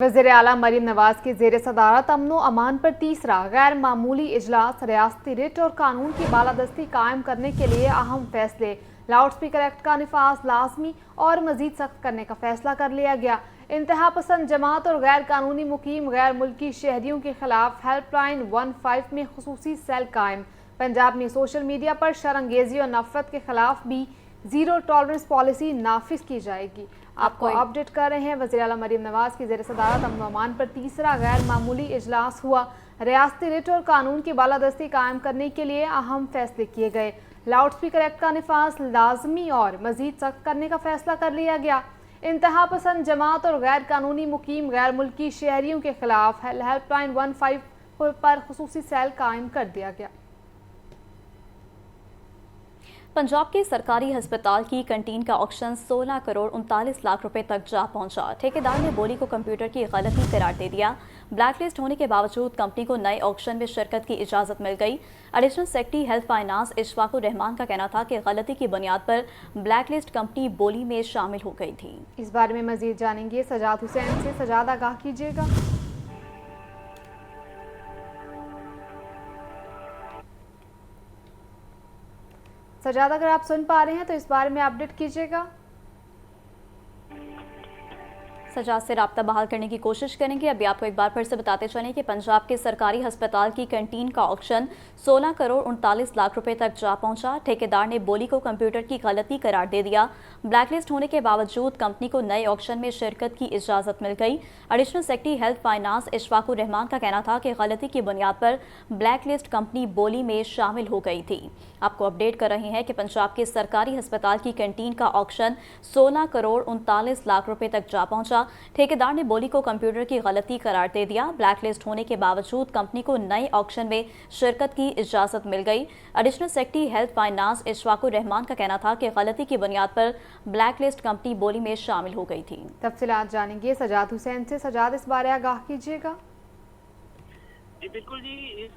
वज़ीर आला मरीम नवाज के ज़ेर सदारत अमन व अमान पर तीसरा गैर मामूली इजलास रियासती रिट और कानून की बालादस्ती कायम करने के लिए अहम फैसले। लाउड स्पीकर एक्ट का निफाज लाजमी और मजीद सख्त करने का फैसला कर लिया गया। इंतहा पसंद जमात और गैर कानूनी मुकीम गैर मुल्की शहरियों के खिलाफ हेल्पलाइन 15 में खुसूसी सेल कायम। पंजाब में सोशल मीडिया पर शरंगेजी और नफरत के खिलाफ भी जीरो टॉलरेंस पॉलिसी नाफिज की जाएगी। आपको अपडेट कर रहे हैं वज़ीर आला मरीम नवाज की ज़ेर सदारत अमन व अमान पर तीसरा गैर मामूली इजलास हुआ। रियासती रिट और कानून की बालादस्ती कायम करने के लिए अहम फैसले किए गए। लाउड स्पीकर एक्ट का निफाज लाजमी और मजीद सख्त करने का फैसला कर लिया गया। इंतहा पसंद जमात और गैर कानूनी मुकीम गैर मुल्की शहरियों के खिलाफ हेल्पलाइन 15 पर खुसूसी सेल कायम कर दिया गया। पंजाब के सरकारी अस्पताल की कैंटीन का ऑक्शन 16 करोड़ 39 लाख रुपए तक जा पहुंचा। ठेकेदार ने बोली को कंप्यूटर की गलती करार दे दिया। ब्लैकलिस्ट होने के बावजूद कंपनी को नए ऑक्शन में शिरकत की इजाजत मिल गई। Additional secretary health finance Ishfaqur Rahman का कहना था कि गलती की बुनियाद पर ब्लैकलिस्ट कंपनी बोली में शामिल हो गई थी। इस बारे में मजीद जानेंगे सजाद हुसैन से। सजाद, आगाह कीजिएगा। सजाद, अगर आप सुन पा रहे हैं तो इस बारे में अपडेट कीजिएगा। सजाद से राब्ता बहाल करने की कोशिश करेंगे। अभी आपको एक बार फिर से बताते चलें कि पंजाब के सरकारी अस्पताल की कैंटीन का ऑक्शन 16 करोड़ 39 लाख रुपए तक जा पहुंचा। ठेकेदार ने बोली को कंप्यूटर की गलती करार दे दिया। ब्लैकलिस्ट होने के बावजूद कंपनी को नए ऑक्शन में शिरकत की इजाजत मिल गई। Additional secretary health finance Ishfaqur Rahman का कहना था कि गलती की बुनियाद पर ब्लैकलिस्ट कंपनी बोली में शामिल हो गई थी। आपको अपडेट कर रहे हैं कि पंजाब के सरकारी अस्पताल की कैंटीन का ऑक्शन 16 करोड़ 39 लाख रुपए तक जा पहुंचा। ठेकेदार ने बोली को कंप्यूटर की गलती करार दे दिया। ब्लैकलिस्ट होने के बावजूद कंपनी को नए ऑक्शन में शिरकत की इजाजत मिल गई। Additional secretary health finance Ishfaqur Rahman का कहना था कि गलती की बुनियाद पर ब्लैकलिस्ट कंपनी बोली में शामिल हो गई थी। तफसीलात जानेंगे सजाद हुसैन से। सजाद, इस बारे आगाह कीजिएगा। जी बिल्कुल जी, इस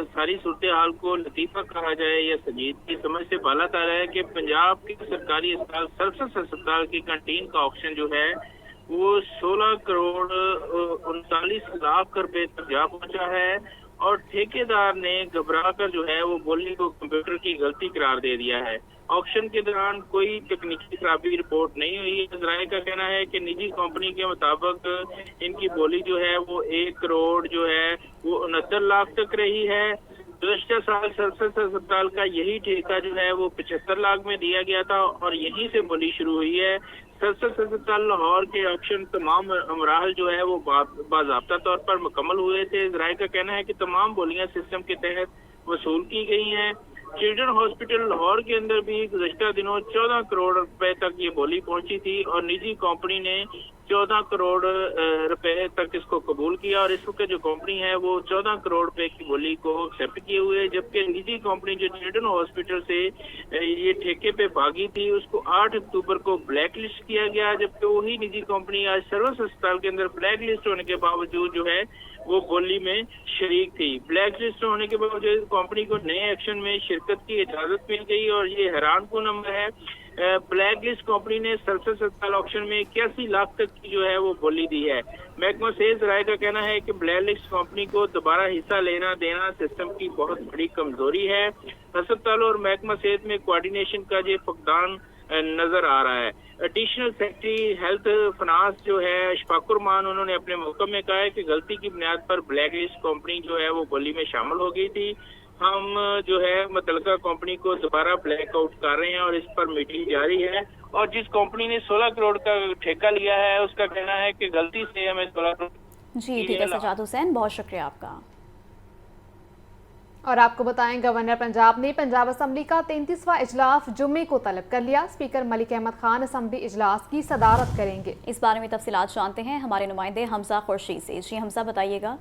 सारी सूरत हाल को लतीफ़ा कहा जाए या संजीदगी समझ से बाला आ रहा है कि पंजाब के सरकारी अस्पताल सर्विसेज अस्पताल की कैंटीन का ऑक्शन जो है वो 16 करोड़ 39 लाख रुपए तक जा पहुंचा है और ठेकेदार ने घबरा कर जो है वो बोली को कंप्यूटर की गलती करार दे दिया है। ऑक्शन के दौरान कोई तकनीकी खराबी रिपोर्ट नहीं हुई। ज़राए का कहना है कि निजी कंपनी के मुताबिक इनकी बोली जो है वो 1 करोड़ जो है वो 69 लाख तक रही है। गुज़श्ता साल सर्विसेज अस्पताल का यही ठेका जो है वो 75 लाख में दिया गया था और यहीं से बोली शुरू हुई है। सर्विसेज अस्पताल लाहौर के ऑक्शन तमाम अमराहल जो है वो बाज़ाब्ता तौर पर मुकम्मल हुए थे। ज़राए का कहना है कि तमाम बोलियां सिस्टम के तहत वसूल की गई हैं। चिल्ड्रन हॉस्पिटल लाहौर के अंदर भी गुज़श्ता दिनों 14 करोड़ रुपए तक ये बोली पहुंची थी और निजी कंपनी ने 14 करोड़ रुपए तक इसको कबूल किया और इस वक्त जो कंपनी है वो 14 करोड़ रुपए की बोली को एक्सेप्ट किए हुए, जबकि निजी कंपनी जो चिल्ड्रन हॉस्पिटल से ये ठेके पे भागी थी उसको 8 अक्टूबर को ब्लैक लिस्ट किया गया, जबकि वही निजी कंपनी आज सर्विस अस्पताल के अंदर ब्लैक लिस्ट होने के बावजूद जो है वो बोली में शरीक थी। ब्लैक लिस्ट होने के बावजूद कंपनी को नए एक्शन में शिरकत की इजाजत मिल गई और ये हैरानकुन अमर है। ब्लैक लिस्ट कंपनी ने सर्विसेज अस्पताल ऑक्शन में 81 लाख तक की जो है वो बोली दी है। महकमा सेहत राय का कहना है कि ब्लैक लिस्ट कंपनी को दोबारा हिस्सा लेना देना सिस्टम की बहुत बड़ी कमजोरी है। अस्पतालों और महकमा सेहत में कोऑर्डिनेशन का ये फकदान नजर आ रहा है। एडिशनल सेक्रेटरी हेल्थ फाइनेंस जो है इशफाकुर रहमान, उन्होंने अपने मौक़िफ़ में कहा है कि गलती की बुनियाद पर ब्लैक लिस्ट कंपनी जो है वो बोली में शामिल हो गई थी। हम जो है मुतलका कंपनी को दोबारा ब्लैक आउट कर रहे हैं और इस पर मीटिंग जारी है और जिस कंपनी ने 16 करोड़ का ठेका लिया है उसका कहना है कि गलती से हमें 16 करोड़। जी ठीक है सजाद हुसैन, बहुत शुक्रिया आपका। और आपको बताएं, गवर्नर पंजाब ने पंजाब असम्बली का 33वां इजलास जुम्मे को तलब कर लिया। स्पीकर मलिक अहमद खान असम्बली इजलास की सदारत करेंगे। इस बारे में तफसीलात जानते हैं हमारे नुमाइंदे हमजा खुर्शीद से। जी हमजा, बताइएगा।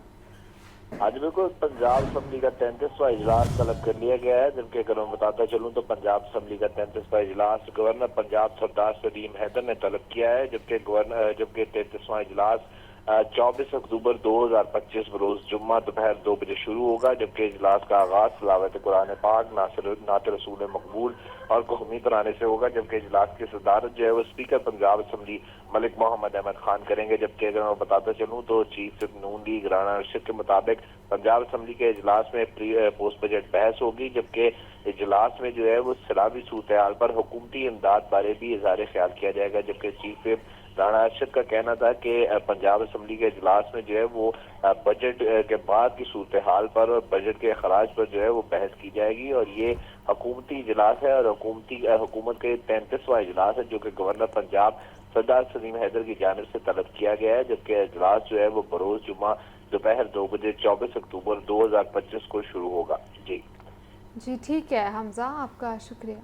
आज बिल्कुल पंजाब असम्बली का 33वां इजलास तलब कर लिया गया है, जबकि अगर मैं बताता चलूँ तो पंजाब असम्बली का 33वां इजलास गवर्नर पंजाब सरदार सलीम हैदर ने तलब किया है, जबकि 33वां इजलास 24 अक्टूबर 2025 बरोज जुम्मा दोपहर 2 बजे शुरू होगा, जबकि इजलास का आगाज तिलावत कुरान पाक, नात रसूल मकबूल और कौमी तराने से होगा, जबकि इजलास की सदारत जो है वो स्पीकर पंजाब असम्बली मलिक मोहम्मद अहमद खान करेंगे। जबकि अगर मैं बताता चलूँ तो चीफ विप नून लीग राना रशीद के मुताबिक पंजाब असम्बली के इजलास में पोस्ट बजट बहस होगी, जबकि इजलास में जो है वो सैलाबी सूरत हाल पर हुकूमती इमदाद बारे भी इजहार ख्याल किया जाएगा। जबकि चीफ विप राना अरशद का कहना था कि पंजाब असम्बली के इजलास में जो है वो बजट के बाद की सूरत हाल पर और बजट के अखराज पर जो है वो बहस की जाएगी, और ये हुकूमती इजलास है और हुकूमत का 33वां इजलास है जो कि गवर्नर पंजाब सरदार सलीम हैदर की जानिब से तलब किया गया है। जबकि इजलास जो है वो बरोज जुम्मा दोपहर 2 बजे 24 अक्टूबर 2025 को शुरू होगा। जी ठीक है हमजा, आपका शुक्रिया।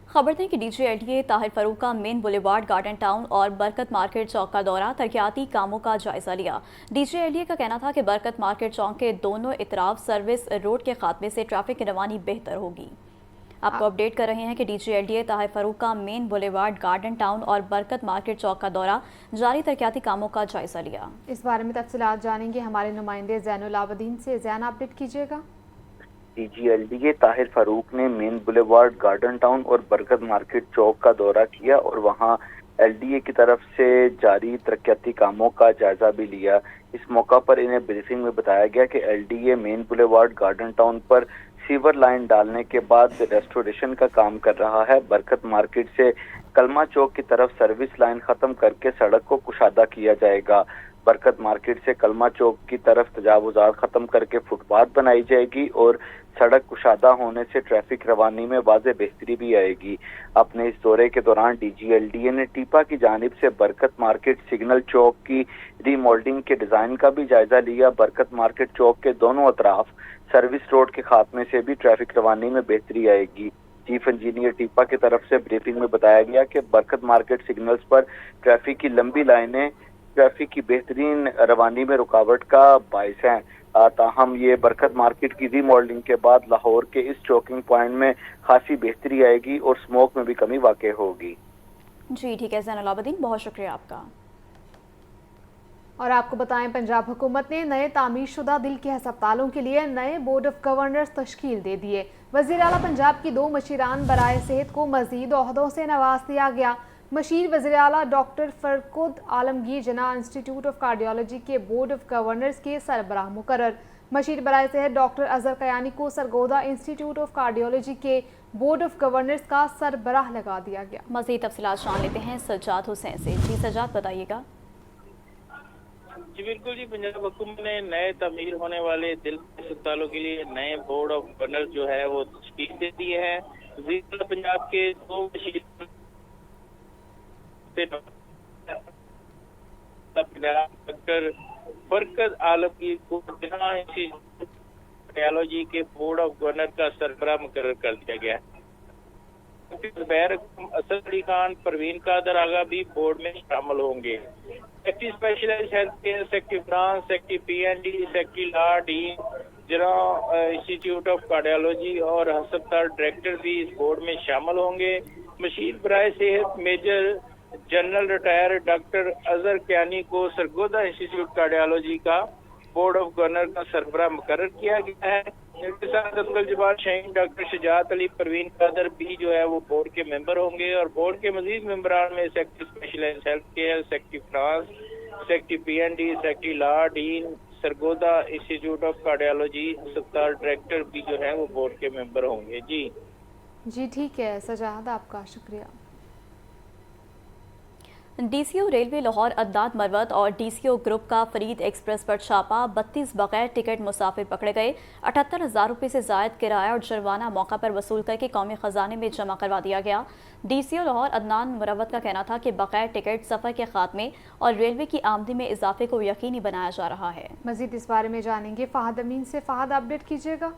खबर दें कि DGLDA ताहिर फरूक का मेन बुलेवार्ड, गार्डन टाउन और बरकत मार्केट चौक का दौरा तरक्याती कामों का जायजा लिया। DGLDA का कहना था कि बरकत मार्केट चौक के दोनों इतराफ सर्विस रोड के खात्मे से ट्रैफिक की रवानी बेहतर होगी। आपको अपडेट कर रहे हैं कि DGLDA ताहिर फरूक का मेन बुलेवार्ड, गार्डन टाउन और बरकत मार्केट चौक का दौरा जारी तरक्याती कामों का जायजा लिया। इस बारे में तफसीलात जानेंगे हमारे नुमाइंदे ज़ैनुल आबदीन से। ज़ैन, अपडेट कीजिएगा। DGLDA ताहिर फरूक ने मेन बुलेवार्ड, गार्डन टाउन और बरकत मार्केट चौक का दौरा किया और वहां LDA की तरफ से जारी तरक्याती कामों का जायजा भी लिया। इस मौका पर इन्हें ब्रीफिंग में बताया गया कि LDA main boulevard, garden town पर सीवर लाइन डालने के बाद रेस्टोरेशन का काम कर रहा है। बरकत मार्केट से कलमा चौक की तरफ सर्विस लाइन खत्म करके सड़क को कुशादा किया जाएगा। बरकत मार्केट से कलमा चौक की तरफ तजावुजात खत्म करके फुटपाथ बनाई जाएगी और सड़क कुशादा होने से ट्रैफिक रवानी में वाज़े बेहतरी भी आएगी। अपने इस दौरे के दौरान DGLDA ने टीपा की जानिब से बरकत मार्केट सिग्नल चौक की रीमॉडलिंग के डिजाइन का भी जायजा लिया। बरकत मार्केट चौक के दोनों अतराफ सर्विस रोड के खात्मे से भी ट्रैफिक रवानी में बेहतरी आएगी। चीफ इंजीनियर टीपा की तरफ से ब्रीफिंग में बताया गया कि बरकत मार्केट सिग्नल्स पर ट्रैफिक की लंबी लाइनें ट्रैफिक की बेहतरीन रवानी में रुकावट का बायस हैं। ताहम ये बरकत मार्केट की रीमॉडलिंग के बाद लाहौर के इस चौकिंग पॉइंट में खासी बेहतरी आएगी और स्मोक में भी कमी वाक़ई होगी। जी ठीक है ज़ैनुल आबदीन, बहुत शुक्रिया आपका। और आपको बताएं, पंजाब हुकूमत ने नए तामीरशुदा दिल के अस्पतालों के लिए नए बोर्ड ऑफ गवर्नर्स तश्कील दे दिए। वज़ीर आला पंजाब की 2 मशीरान बराए सेहत को मज़ीद ओहदों से नवाज दिया गया। मशीर वज़ीर आला डॉक्टर फरकुद आलमगीर जना इंस्टीट्यूट ऑफ कार्डियोलॉजी के बोर्ड ऑफ गवर्नर्स के सरबराह मुकर्रर। मशीर बराए सेहत डॉक्टर अजहर कयानी को सरगोदा इंस्टीट्यूट ऑफ कार्डियोलॉजी के बोर्ड ऑफ गवर्नर्स का सरबराह लगा दिया गया। मज़ीद तफसीलात जान लेते हैं सज्जाद हुसैन से। जी सज्जाद, बताइएगा। जी बिल्कुल जी, पंजाब हुकूमत ने नए तमीर होने वाले दिल के अस्पतालों के लिए नए बोर्ड ऑफ गवर्नर्स जो है वो तश्कील दे दिए हैं। वज़ीर पंजाब के 2 मशीर डॉक्टर फरकत आलमगीर को कार्डियोलॉजी के बोर्ड ऑफ गवर्नर का सरबराह मुकर्रर कर दिया गया है। असद अली खान, परवीन कादर आगा भी बोर्ड में शामिल होंगे। Secretary specialised health care, secretary France, secretary PND, secretary law, dean जरा इंस्टीट्यूट ऑफ कार्डियोलॉजी और अस्पताल डायरेक्टर भी इस बोर्ड में शामिल होंगे। मशीर बराए सेहत major general retired doctor Azhar Kayani को सरगोदा इंस्टीट्यूट कार्डियोलॉजी का बोर्ड ऑफ गवर्नर का सरबराह मुकर्रर किया गया है। इनके साथ अब्दुल जब्बार शाहीन, डॉक्टर शुजात अली, परवीन कादर भी जो है वो बोर्ड के मेंबर होंगे। और बोर्ड के मजीद मेंबरान में secretary specialised health care, secretary France, secretary PND, secretary law, dean Sargodha institute of cardiology, अस्पताल डायरेक्टर भी जो है वो बोर्ड के मेंबर होंगे। जी ठीक है सजाद, आपका शुक्रिया। DCO रेलवे लाहौर अदनान मरवत और DCO ग्रुप का फरीद एक्सप्रेस पर छापा। 32 बगैर टिकट मुसाफिर पकड़े गए। 78,000 रुपये से जायद किराया और जुर्माना मौका पर वसूल करके कौमी खजाने में जमा करवा दिया गया। DCO लाहौर अदनान मरवत का कहना था कि बगैर टिकट सफ़र के खात्मे और रेलवे की आमदनी में इजाफे को यकीनी बनाया जा रहा है। मजीद इस बारे में जानेंगे फ़हद अमीन से। फ़हद, अपडेट कीजिएगा।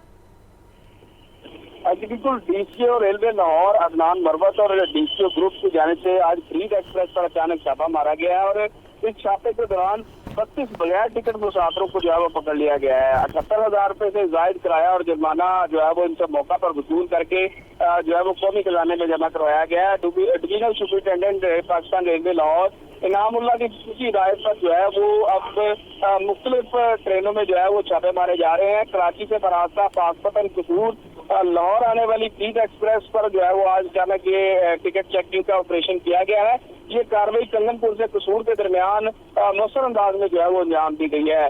जी बिल्कुल, DCO रेलवे लाहौर अदनान मरवत और DCO ग्रुप की जानिब से आज फरीद एक्सप्रेस पर अचानक छापा मारा गया है और इस छापे के दौरान 32 बगैर टिकट मुसाफिरों को जो है वो पकड़ लिया गया है। 78,000 रुपये से जायद किराया और जुर्माना जो है वो इनसे मौका पर वसूल करके जो है वो कौमी खजाने में जमा करवाया गया है। Divisional superintendent Pakistan railway Lahore Inamullah की हिदायत पर जो है वो अब मुख्तलिफ ट्रेनों में जो है वो छापे मारे जा रहे हैं। कराची से बरास्ता पाकपतन कसूर लाहौर आने वाली प्रीत एक्सप्रेस पर जो है वो आज अचानक ये टिकट चेकिंग का ऑपरेशन किया गया है। ये कार्रवाई कंगनपुर से कसूर के दरमियान मौसर अंदाज में जो है वो अंजाम दी गई है,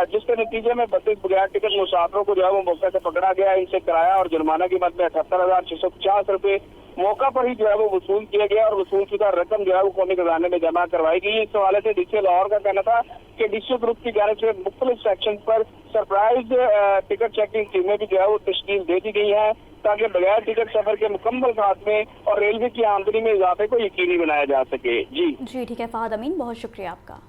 जिसके नतीजे में 32 बगैर टिकट मुसाफिरों को जो है वो मौके से पकड़ा गया। इनसे किराया और जुर्माना की मद में 78,650 रुपए मौका पर ही जो है वो वसूल किया गया और वसूल शुदा रकम जो है वो कौमी खजाने में जमा करवाई गई। इस हवाले से डीसी लाहौर का कहना था कि डीसी ग्रुप की जानिब से मुख्तलिफ सेक्शन पर सरप्राइज टिकट चेकिंग टीमें भी जो है वो तश्कील दे दी गई है, ताकि बगैर टिकट सफर के मुकम्मल खात्मे और रेलवे की आमदनी में इजाफे को यकीनी बनाया जा सके। जी ठीक है फहद अमीन, बहुत शुक्रिया आपका।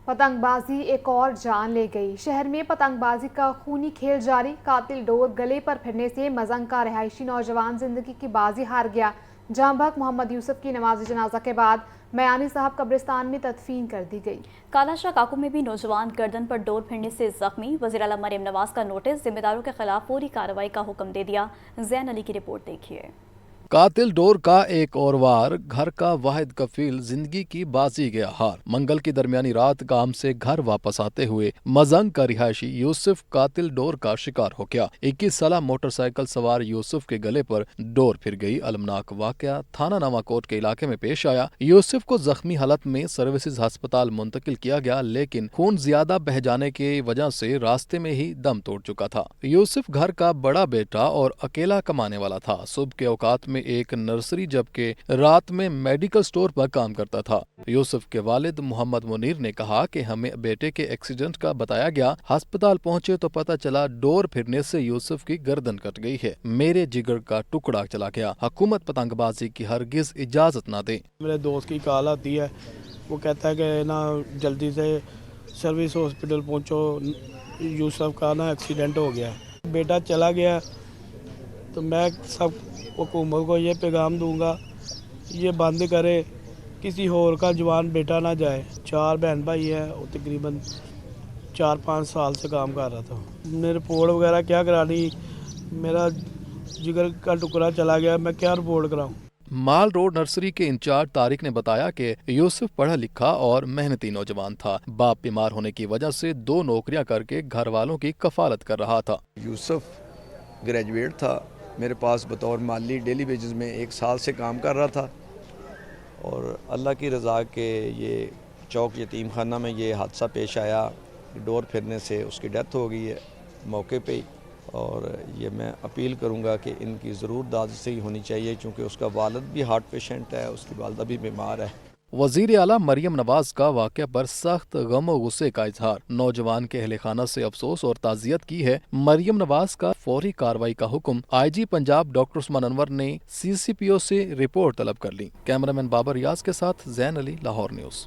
पतंगबाजी एक और जान ले गई। शहर में पतंगबाजी का खूनी खेल जारी। कातिल डोर गले पर फिरने से मजंग का रिहायशी नौजवान जिंदगी की बाजी हार गया। जाम बहक मोहम्मद यूसुफ की नमाज जनाजा के बाद मयानी साहब कब्रिस्तान में तदफीन कर दी गई। कालाशाह काकू में भी नौजवान गर्दन पर डोर फिरने से जख्मी। वज़ीर आला मरियम नवाज का नोटिस, जिम्मेदारों के खिलाफ पूरी कार्रवाई का हुक्म दे दिया। जैन अली की रिपोर्ट देखिए। कातिल डोर का एक और वार, घर का वाहिद कफील जिंदगी की बाजी गया हार। मंगल की दरमियानी रात काम से घर वापस आते हुए मजंग का रिहायशी यूसुफ कातिल डोर का शिकार हो गया। 21 साल मोटरसाइकिल सवार यूसुफ के गले पर डोर फिर गई। अलमनाक वाकया थाना नवाकोट के इलाके में पेश आया। यूसुफ को जख्मी हालत में सर्विसेज अस्पताल मुंतकिल किया गया, लेकिन खून ज्यादा बह जाने की वजह से रास्ते में ही दम तोड़ चुका था। यूसुफ घर का बड़ा बेटा और अकेला कमाने वाला था। सुबह के औकात में एक नर्सरी जबकि रात में मेडिकल स्टोर पर काम करता था। यूसुफ के वालिद मोहम्मद मुनीर ने कहा कि हमें बेटे के एक्सीडेंट का बताया गया। अस्पताल पहुंचे तो पता चला डोर फिरने से यूसुफ की गर्दन कट गई है। मेरे जिगर का टुकड़ा चला गया। हुकूमत पतंगबाजी की हरगिज इजाजत ना दे। मेरे दोस्त की कॉल आती है, वो कहता है कि ना जल्दी से सर्विस हॉस्पिटल पहुंचो, यूसुफ का ना एक्सीडेंट हो गया। बेटा चला गया तो मैं सब हुकूमत को ये पैगाम दूंगा, ये बंद करे, किसी और का जवान बेटा ना जाए। 4 बहन भाई है और तकरीबन 4-5 साल से काम कर रहा था। मैंने रिपोर्ट वगैरह क्या करानी, मेरा जिगर का टुकड़ा चला गया, मैं क्या रिपोर्ट कराऊं। माल रोड नर्सरी के इंचार्ज तारिक ने बताया कि यूसुफ पढ़ा लिखा और मेहनती नौजवान था। बाप बीमार होने की वजह से 2 नौकरियां करके घर वालों की कफालत कर रहा था। यूसुफ ग्रेजुएट था, मेरे पास बतौर माली डेली वेजेस में 1 साल से काम कर रहा था और अल्लाह की रज़ा के ये चौक यतीम खाना में ये हादसा पेश आया। डोर फिरने से उसकी डेथ हो गई है मौके पे ही। और ये मैं अपील करूंगा कि इनकी ज़रूर दाद-से ही होनी चाहिए, क्योंकि उसका वालिद भी हार्ट पेशेंट है, उसकी वालदा भी बीमार है। वज़ीर आला मरियम नवाज का वाक़या पर सख्त गम और गुस्से का इजहार। नौजवान के अहले खाना से अफसोस और ताज़ियत की है। मरियम नवाज का फौरी कार्रवाई का हुक्म। IG पंजाब डॉक्टर उस्मान अनवर ने CCPO से रिपोर्ट तलब कर ली। कैमरामैन बाबर रियाज के साथ जैन अली, लाहौर न्यूज़।